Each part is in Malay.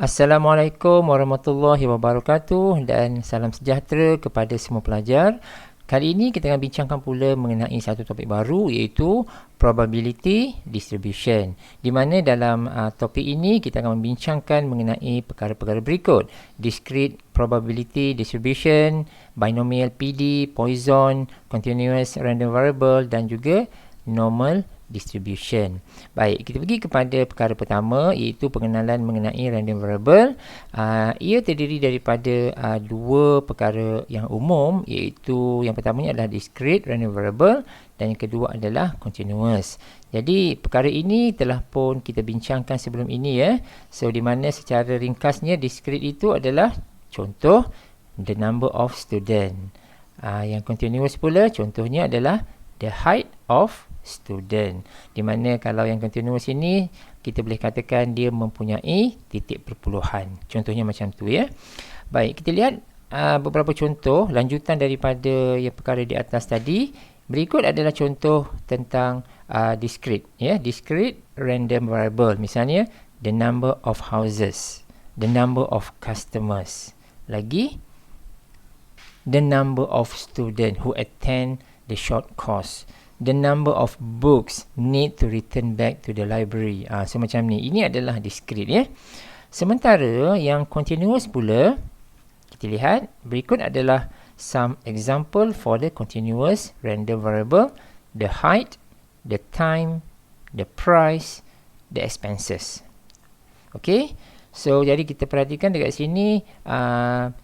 Assalamualaikum warahmatullahi wabarakatuh dan salam sejahtera kepada semua pelajar. Kali ini kita akan bincangkan pula mengenai satu topik baru, iaitu probability distribution. Di mana dalam topik ini kita akan membincangkan mengenai perkara-perkara berikut: discrete probability distribution, binomial PD, Poisson, continuous random variable dan juga normal distribution. Baik, kita pergi kepada perkara pertama, iaitu pengenalan mengenai random variable. Ia terdiri daripada dua perkara yang umum, iaitu yang pertamanya adalah discrete random variable dan yang kedua adalah continuous. Jadi perkara ini telah pun kita bincangkan sebelum ini ya. So di mana secara ringkasnya discrete itu adalah contoh the number of student. Yang continuous pula contohnya adalah the height of student. Di mana kalau yang continuous ini kita boleh katakan dia mempunyai titik perpuluhan. Contohnya macam tu ya. Baik, kita lihat beberapa contoh lanjutan daripada yang perkara di atas tadi. Berikut adalah contoh tentang discrete ya, discrete random variable. Misalnya the number of houses, the number of customers. Lagi the number of student who attend the short course, the number of books need to return back to the library. So macam ni. Ini adalah discrete ya. Sementara yang continuous pula, kita lihat berikut adalah some example for the continuous random variable: the height, the time, the price, the expenses. Okay. So, jadi kita perhatikan dekat sini,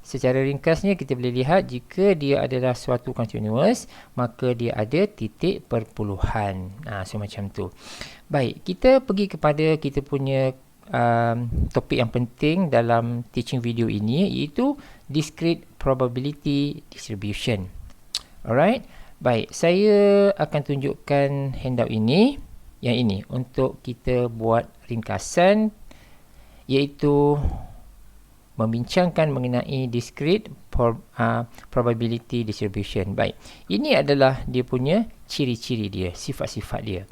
secara ringkasnya kita boleh lihat jika dia adalah suatu continuous, maka dia ada titik perpuluhan. So, macam tu. Baik, kita pergi kepada kita punya topik yang penting dalam teaching video ini, iaitu discrete probability distribution. Alright. Baik, saya akan tunjukkan handout ini, yang ini, untuk kita buat ringkasan, iaitu membincangkan mengenai discrete probability distribution. Baik, ini adalah dia punya ciri-ciri dia, sifat-sifat dia.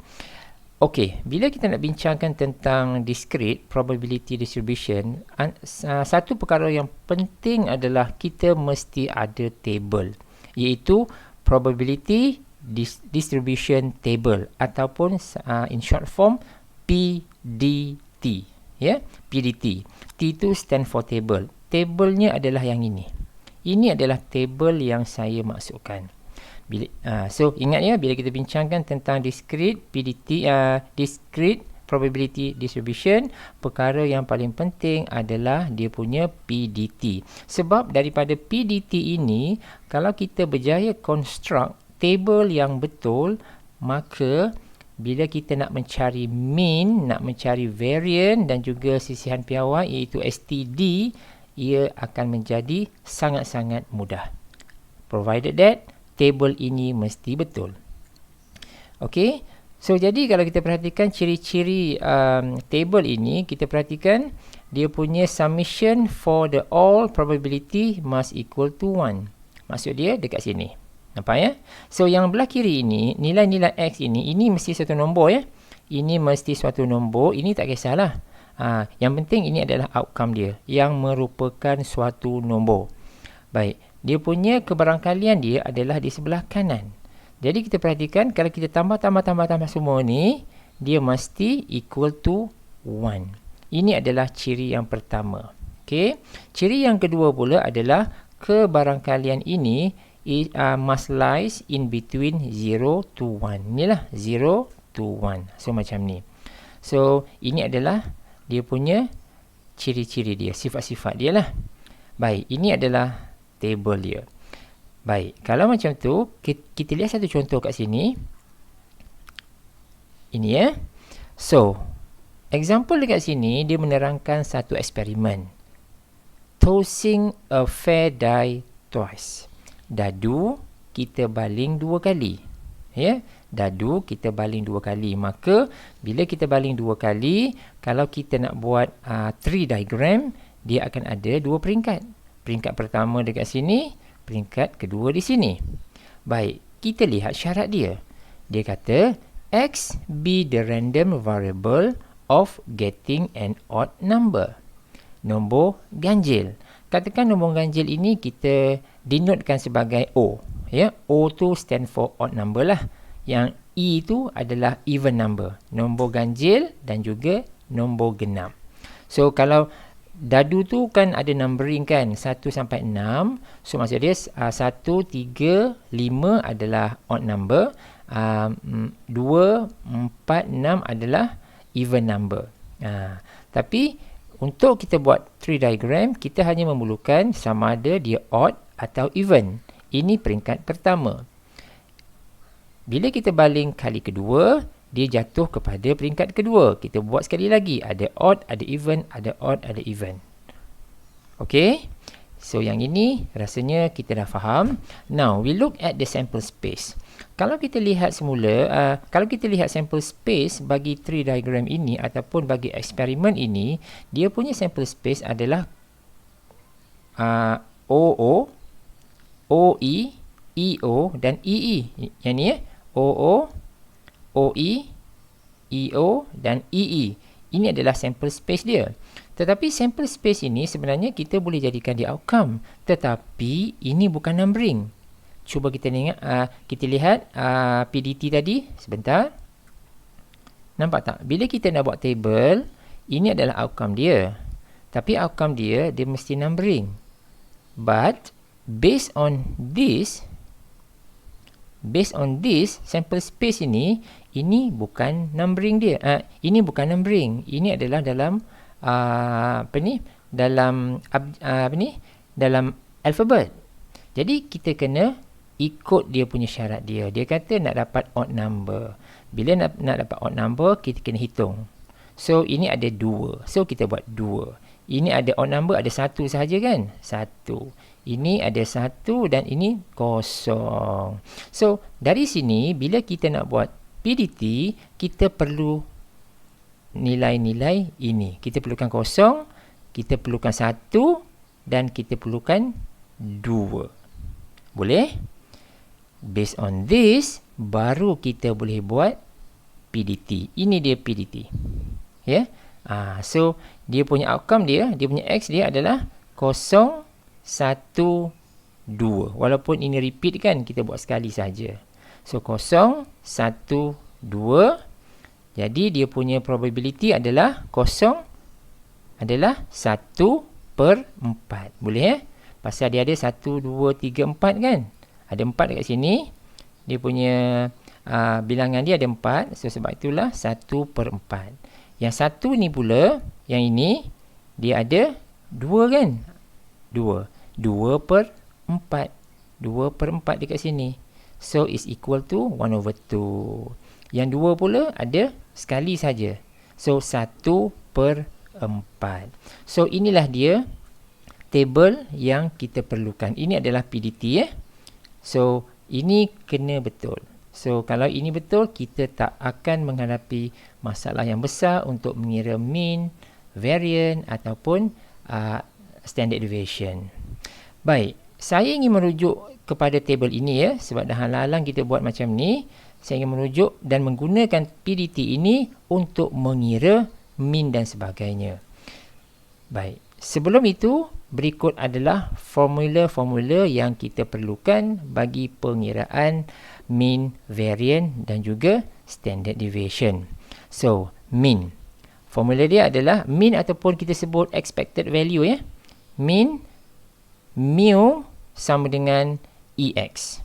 Okey, bila kita nak bincangkan tentang discrete probability distribution, satu perkara yang penting adalah kita mesti ada table, iaitu probability distribution table ataupun in short form PDT. Ya, PDT. T itu stand for table. Table-nya adalah yang ini. Ini adalah table yang saya maksudkan. So ingat ya, bila kita bincangkan tentang discrete PDT, discrete probability distribution, perkara yang paling penting adalah dia punya PDT. Sebab daripada PDT ini, kalau kita berjaya construct table yang betul, maka bila kita nak mencari mean, nak mencari variance dan juga sisihan piawai, iaitu STD, ia akan menjadi sangat-sangat mudah. Provided that table ini mesti betul. Okey. So jadi kalau kita perhatikan ciri-ciri table ini, kita perhatikan dia punya summation for the all probability must equal to 1. Maksud dia dekat sini. Nampak ya? So yang belah kiri ini, nilai-nilai X ini mesti satu nombor ya. Ini mesti suatu nombor, ini tak kisahlah. Yang penting ini adalah outcome dia, yang merupakan suatu nombor. Baik, dia punya kebarangkalian dia adalah di sebelah kanan. Jadi kita perhatikan, kalau kita tambah semua ni, dia mesti equal to 1. Ini adalah ciri yang pertama. Okay. Ciri yang kedua pula adalah kebarangkalian ini must lies in between 0 to 1. Inilah 0 to 1. So macam ni. So ini adalah dia punya ciri-ciri dia, sifat-sifat dia lah. Baik, ini adalah table dia. Baik, kalau macam tu, kita lihat satu contoh kat sini. Ini ya. So, example dekat sini, dia menerangkan satu eksperimen. Tossing a fair die twice. Dadu kita baling 2 kali. Ya, dadu kita baling 2 kali. Maka bila kita baling 2 kali, kalau kita nak buat tree diagram, dia akan ada 2 peringkat. Peringkat pertama dekat sini, peringkat kedua di sini. Baik, kita lihat syarat dia. Dia kata X be the random variable of getting an odd number. nombor ganjil. Katakan nombor ganjil ini kita denotekan sebagai O. Ya, O tu stand for odd number lah. Yang E tu adalah even number, nombor ganjil dan juga nombor genap. So kalau dadu tu kan ada numbering kan, 1 sampai 6. So maksud dia 1, 3, 5 adalah odd number, 2, 4, 6 adalah even number. Tapi untuk kita buat tree diagram, kita hanya memerlukan sama ada dia odd atau even. Ini peringkat pertama. Bila kita baling kali kedua, dia jatuh kepada peringkat kedua. Kita buat sekali lagi. Ada odd, ada even, ada odd, ada even. Okay? So, yang ini rasanya kita dah faham. Now, we look at the sample space. Kalau kita lihat semula, kalau kita lihat sample space bagi tree diagram ini ataupun bagi eksperimen ini, dia punya sample space adalah OO, OE, EO dan EE. Yang ni OO, OE, EO dan EE. Ini adalah sample space dia. Tetapi sample space ini sebenarnya kita boleh jadikan dia outcome. Tetapi ini bukan numbering. Cuba kita lihat PDT tadi. Sebentar. Nampak tak? Bila kita nak buat table, ini adalah outcome dia. Tapi outcome dia mesti numbering. But based on this sample space ini bukan numbering dia. Ini bukan numbering. Ini adalah dalam dalam alfabet. Jadi kita kena ikut dia punya syarat dia. Dia kata nak dapat odd number. Bila nak dapat odd number, kita kena hitung. So ini ada 2. So kita buat 2. Ini ada odd number, ada 1 sahaja kan? 1. Ini ada 1 dan ini kosong. So, dari sini, bila kita nak buat PDT, kita perlu nilai-nilai ini. Kita perlukan kosong, kita perlukan 1 dan kita perlukan 2. Boleh? Based on this, baru kita boleh buat PDT. Ini dia PDT. Ya? So, dia punya outcome dia punya X dia adalah 0, 1, 2. Walaupun ini repeat kan, kita buat sekali saja. So 0, 1, 2. Jadi dia punya probability adalah 0 adalah 1/4. Boleh Pasal dia ada 1, 2, 3, 4 kan. Ada 4 dekat sini. Dia punya bilangan dia ada 4. So sebab itulah 1/4. Yang 1 ni pula, yang ini dia ada 2 kan. 2 per 4. 2/4 dekat sini. So, is equal to 1/2. Yang 2 pula ada sekali saja. So, 1/4. So, inilah dia table yang kita perlukan. Ini adalah PDT. So, ini kena betul. So, kalau ini betul, kita tak akan menghadapi masalah yang besar untuk mengira mean, variance ataupun standard deviation. Baik, saya ingin merujuk kepada table ini sebab dah halang-halang kita buat macam ni. Saya ingin merujuk dan menggunakan PDT ini untuk mengira mean dan sebagainya. Baik, sebelum itu berikut adalah formula-formula yang kita perlukan bagi pengiraan mean, variance dan juga standard deviation. So, mean. Formula dia adalah mean ataupun kita sebut expected value Mean mu sama dengan EX.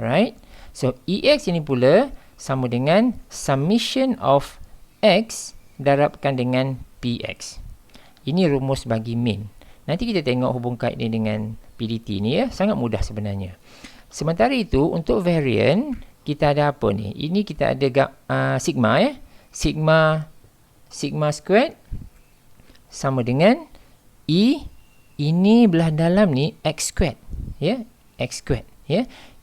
Alright. So, EX ini pula sama dengan summation of X darabkan dengan PX. Ini rumus bagi mean. Nanti kita tengok hubung kait dia dengan PDT ni sangat mudah sebenarnya. Sementara itu, untuk variance, kita ada apa ni? Ini kita ada sigma Sigma squared sama dengan E. Ini belah dalam ni X squared. X squared.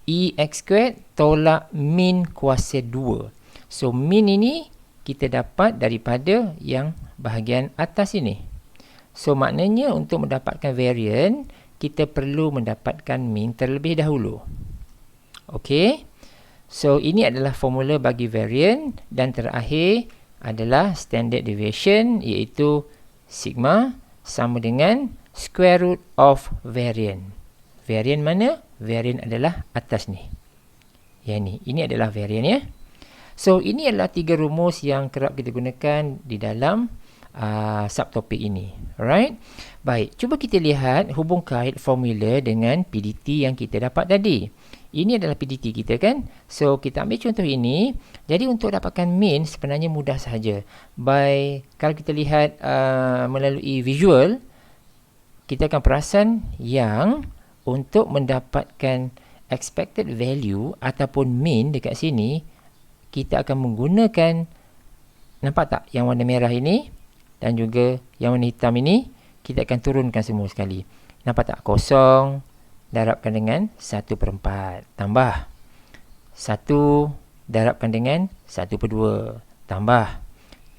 E X squared tolak min kuasa 2. So, min ini kita dapat daripada yang bahagian atas ini. So, maknanya untuk mendapatkan variance, kita perlu mendapatkan min terlebih dahulu. Okey. So, ini adalah formula bagi variance dan terakhir adalah standard deviation iaitu sigma sama dengan square root of variance. Variance mana? Variance adalah atas ni. Yang ni. Ini adalah variance ya. So, ini adalah 3 rumus yang kerap kita gunakan di dalam subtopik ini. Alright? Baik, cuba kita lihat hubung kait formula dengan PDT yang kita dapat tadi. Ini adalah PDT kita kan? So, kita ambil contoh ini. Jadi, untuk dapatkan mean sebenarnya mudah sahaja. Kalau kita lihat melalui visual, kita akan perasan yang untuk mendapatkan expected value ataupun mean dekat sini, kita akan menggunakan, nampak tak yang warna merah ini dan juga yang warna hitam ini, kita akan turunkan semua sekali. Nampak tak? Kosong darabkan dengan 1/4 tambah 1 darabkan dengan 1/2 tambah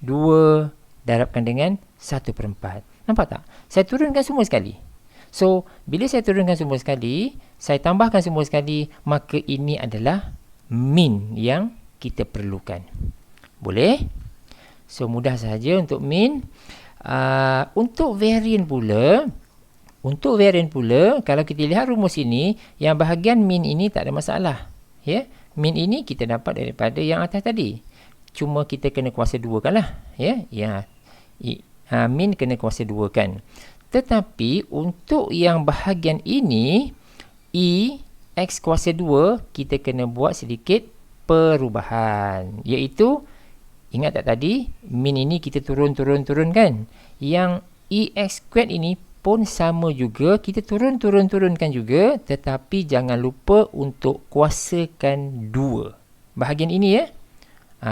2 darabkan dengan 1/4. Nampak tak? Saya turunkan semua sekali. So, bila saya turunkan semua sekali, saya tambahkan semua sekali, maka ini adalah mean yang kita perlukan. Boleh? So, mudah sahaja untuk mean. Untuk variance pula, kalau kita lihat rumus ini, yang bahagian mean ini tak ada masalah. Ya? Mean ini kita dapat daripada yang atas tadi. Cuma kita kena kuasa 2 kan lah. Ya? Mean kena kuasa 2 kan. Tetapi untuk yang bahagian ini, E X kuasa 2, kita kena buat sedikit perubahan, iaitu ingat tak tadi min ini kita turun kan, yang EX squared ini pun sama juga, kita turunkan juga, tetapi jangan lupa untuk kuasakan 2 bahagian ini ya.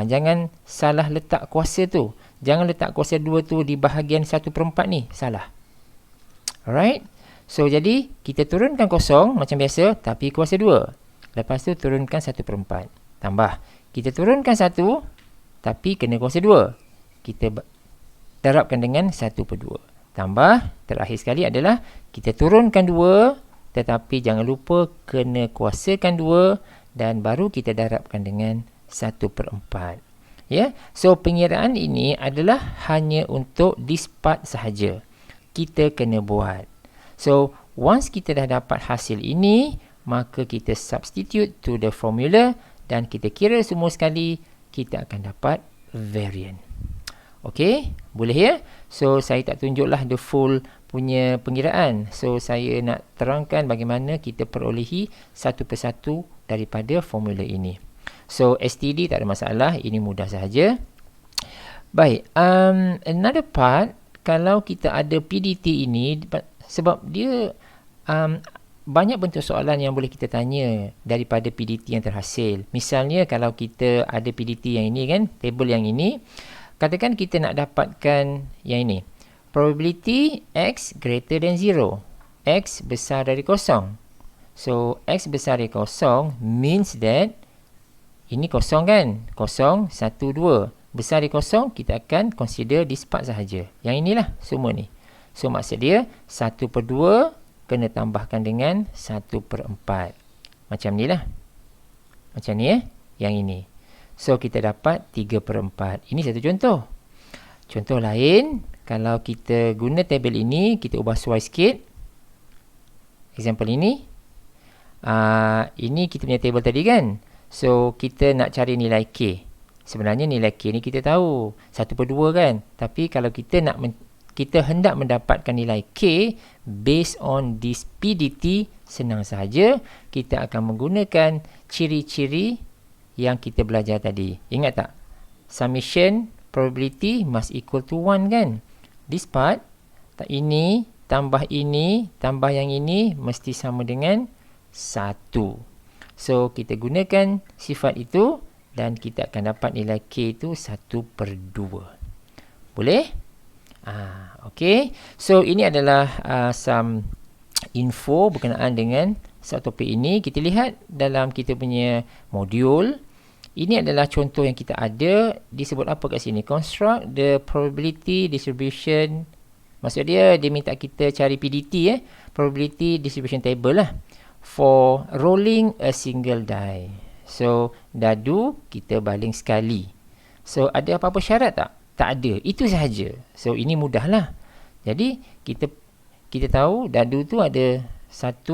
Jangan salah letak kuasa tu, jangan letak kuasa 2 tu di bahagian 1/4 ni, salah. Alright, so jadi kita turunkan kosong macam biasa, tapi kuasa 2, lepas tu turunkan 1/4 tambah, kita turunkan 1 tapi kena kuasa 2, kita darabkan dengan 1/2 tambah, terakhir sekali adalah kita turunkan 2 tetapi jangan lupa kena kuasakan 2 dan baru kita darabkan dengan 1/4 ya. So pengiraan ini adalah hanya untuk this part sahaja kita kena buat. So once kita dah dapat hasil ini, maka kita substitute to the formula dan kita kira semua sekali, kita akan dapat variance. Okey, boleh ya? So, saya tak tunjuklah the full punya pengiraan. So, saya nak terangkan bagaimana kita perolehi satu persatu daripada formula ini. So, STD tak ada masalah, ini mudah sahaja. Baik, another part, kalau kita ada PDT ini, sebab dia banyak bentuk soalan yang boleh kita tanya daripada PDT yang terhasil. Misalnya kalau kita ada PDT yang ini kan, table yang ini, katakan kita nak dapatkan yang ini, probability X greater than 0, X besar dari 0. So X besar dari 0 means that ini kosong kan, 0, 1, 2, besar dari 0, kita akan consider this part sahaja, yang inilah semua ni. So maksud dia 1/2 kena tambahkan dengan 1/4. Macam ni lah. Macam ni yang ini. So, kita dapat 3/4. Ini satu contoh. Contoh lain, kalau kita guna tabel ini, kita ubah suai sikit. Example ini. Ini kita punya tabel tadi kan. So, kita nak cari nilai K. Sebenarnya nilai K ni kita tahu. 1/2 kan. Tapi kalau kita hendak mendapatkan nilai K based on this PDT, senang sahaja. Kita akan menggunakan ciri-ciri yang kita belajar tadi. Ingat tak? Summation probability must equal to 1 kan? This part, ini tambah yang ini mesti sama dengan 1. So, kita gunakan sifat itu dan kita akan dapat nilai K itu 1/2. Boleh? Okay. So, ini adalah some info berkenaan dengan subtopik ini. Kita lihat dalam kita punya modul. Ini adalah contoh yang kita ada. Disebut apa kat sini? Construct the probability distribution. Maksud dia minta kita cari PDT probability distribution table lah, for rolling a single die. So, dadu kita baling sekali. So, ada apa-apa syarat tak? Tak ada. Itu sahaja. So, ini mudahlah. Jadi kita tahu dadu tu ada 1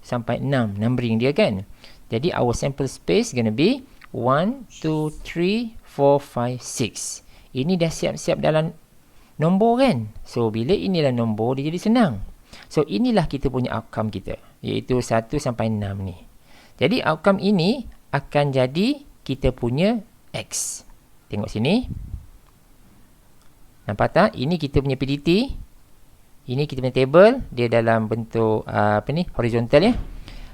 sampai 6 numbering dia kan. Jadi our sample space gonna be 1, 2, 3, 4, 5, 6. Ini dah siap-siap dalam nombor kan. So bila inilah nombor, dia jadi senang. So inilah kita punya outcome kita, iaitu 1 sampai 6 ni. Jadi outcome ini akan jadi kita punya X. Tengok sini. Nampak tak? Ini kita punya PDT. Ini kita punya table. Dia dalam bentuk horizontal ya.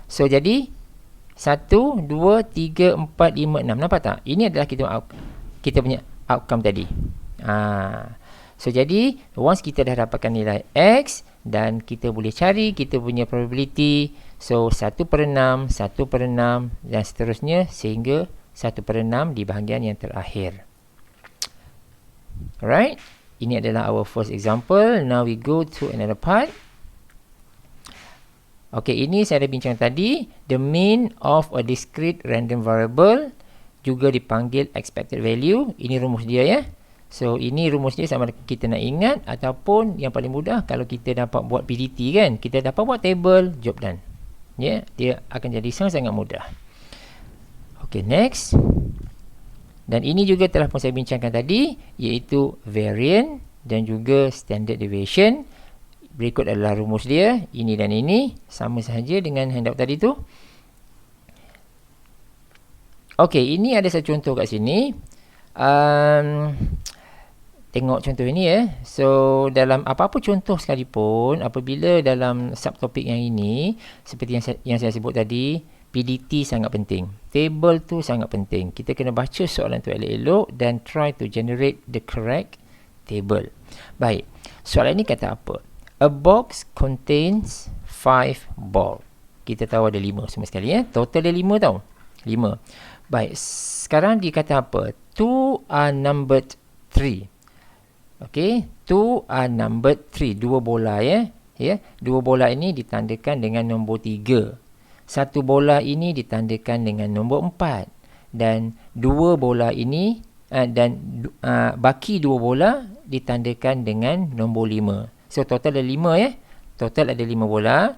So jadi 1, 2, 3, 4, 5, 6. Nampak tak? Ini adalah kita punya outcome tadi. So jadi once kita dah dapatkan nilai X dan kita boleh cari kita punya probability. So 1/6, 1/6 dan seterusnya sehingga 1/6 di bahagian yang terakhir. Alright, ini adalah our first example. Now we go to another part. Okay, ini saya ada bincang tadi. The mean of a discrete random variable juga dipanggil expected value. Ini rumus dia ya. So ini rumus dia sama kita nak ingat ataupun yang paling mudah kalau kita dapat buat PDT kan. Kita dapat buat table, job done. Ya, dia akan jadi sangat-sangat mudah. Okay, next. Dan ini juga telah pun saya bincangkan tadi, iaitu variance dan juga standard deviation. Berikut adalah rumus dia, ini dan ini sama sahaja dengan handout tadi tu. Okey, ini ada satu contoh kat sini. Tengok contoh ini ya. So dalam apa-apa contoh sekalipun, apabila dalam subtopik yang ini seperti yang saya sebut tadi, PDT sangat penting. Table tu sangat penting. Kita kena baca soalan tu elok-elok dan try to generate the correct table. Baik. Soalan ini kata apa? A box contains 5 ball. Kita tahu ada 5 semua sekali ya. Total ada 5 tau. 5. Baik. Sekarang dia kata apa? 2 are numbered 3. Okey, 2 are numbered 3. 2 bola ya. Ya, 2 bola ini ditandakan dengan nombor 3. 1 bola ini ditandakan dengan nombor 4 dan 2 bola ini baki 2 bola ditandakan dengan nombor 5. So total ada 5 ya. Total ada 5 bola.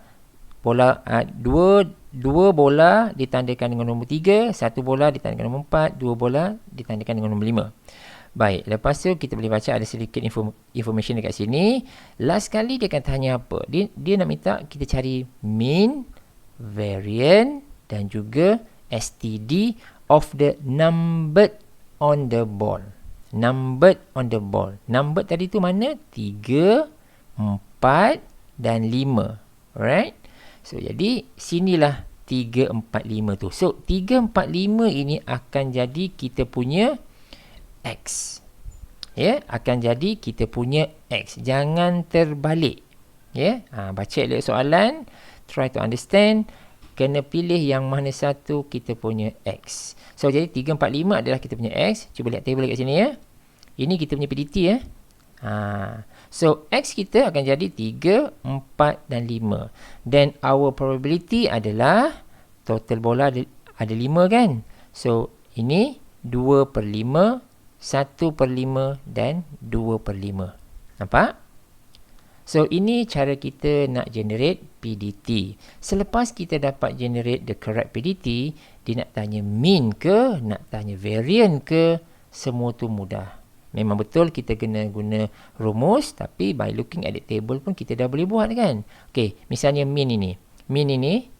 Dua bola ditandakan dengan nombor 3, 1 bola ditandakan dengan nombor 4, 2 bola ditandakan dengan nombor 5. Baik, lepas tu kita boleh baca ada sedikit information dekat sini. Last kali dia akan tanya apa? Dia nak minta kita cari mean, variance dan juga STD of the numbered on the ball. Numbered on the ball. Numbered tadi tu mana? 3, 4 dan 5. Alright? So, jadi sinilah 3, 4, 5 tu. So, 3, 4, 5 ini akan jadi kita punya X. Ya, akan jadi kita punya X. Jangan terbalik. Ya, baca elok soalan, try to understand, kena pilih yang mana satu kita punya X. So jadi 3, 4, 5 adalah kita punya X. Cuba lihat table kat sini ya. Ini kita punya PDT ya. So X kita akan jadi 3, 4 dan 5. Then our probability adalah total bola ada 5 kan. So ini 2/5, 1/5 dan 2/5. Nampak? So ini cara kita nak generate PDT. Selepas kita dapat generate the correct PDT, dia nak tanya mean ke, nak tanya variance ke, semua tu mudah. Memang betul kita kena guna rumus, tapi by looking at the table pun kita dah boleh buat kan. Okey, misalnya mean ini. Mean ini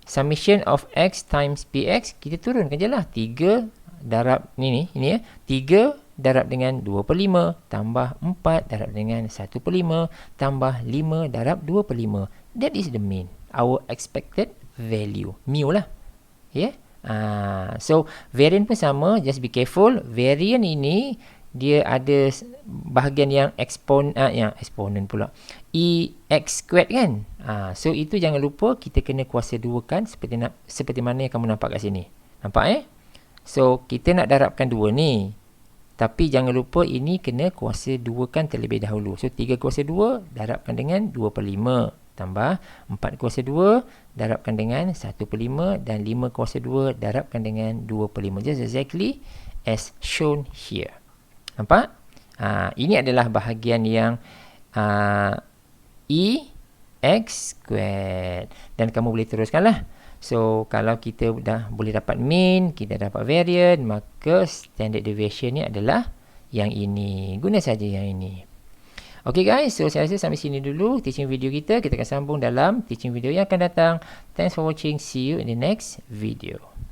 summation of x times px, kita turunkan je lah. 3 darab ini ya. 3 darab dengan 2/5 tambah 4 darab dengan 1/5 tambah 5 darab 2/5. That is the mean. Our expected value. Mu lah. Ya. Yeah? So variance pun sama, just be careful. Variance ini dia ada bahagian yang eksponen pula. Ex squared kan. So itu jangan lupa kita kena kuasa 2 kan seperti mana yang kamu nampak kat sini. Nampak So kita nak darabkan 2 ni. Tapi jangan lupa ini kena kuasa 2 kan terlebih dahulu. So 3 kuasa 2 darabkan dengan 2/5 tambah 4 kuasa 2 darabkan dengan 1/5 dan 5 kuasa 2 darabkan dengan 2/5. Just exactly as shown here. Nampak? Ini adalah bahagian yang E X squared. Dan kamu boleh teruskanlah. So, kalau kita dah boleh dapat mean, kita dapat variance, maka standard deviation ni adalah yang ini. Guna saja yang ini. Okay guys, so saya rasa sampai sini dulu teaching video kita. Kita akan sambung dalam teaching video yang akan datang. Thanks for watching. See you in the next video.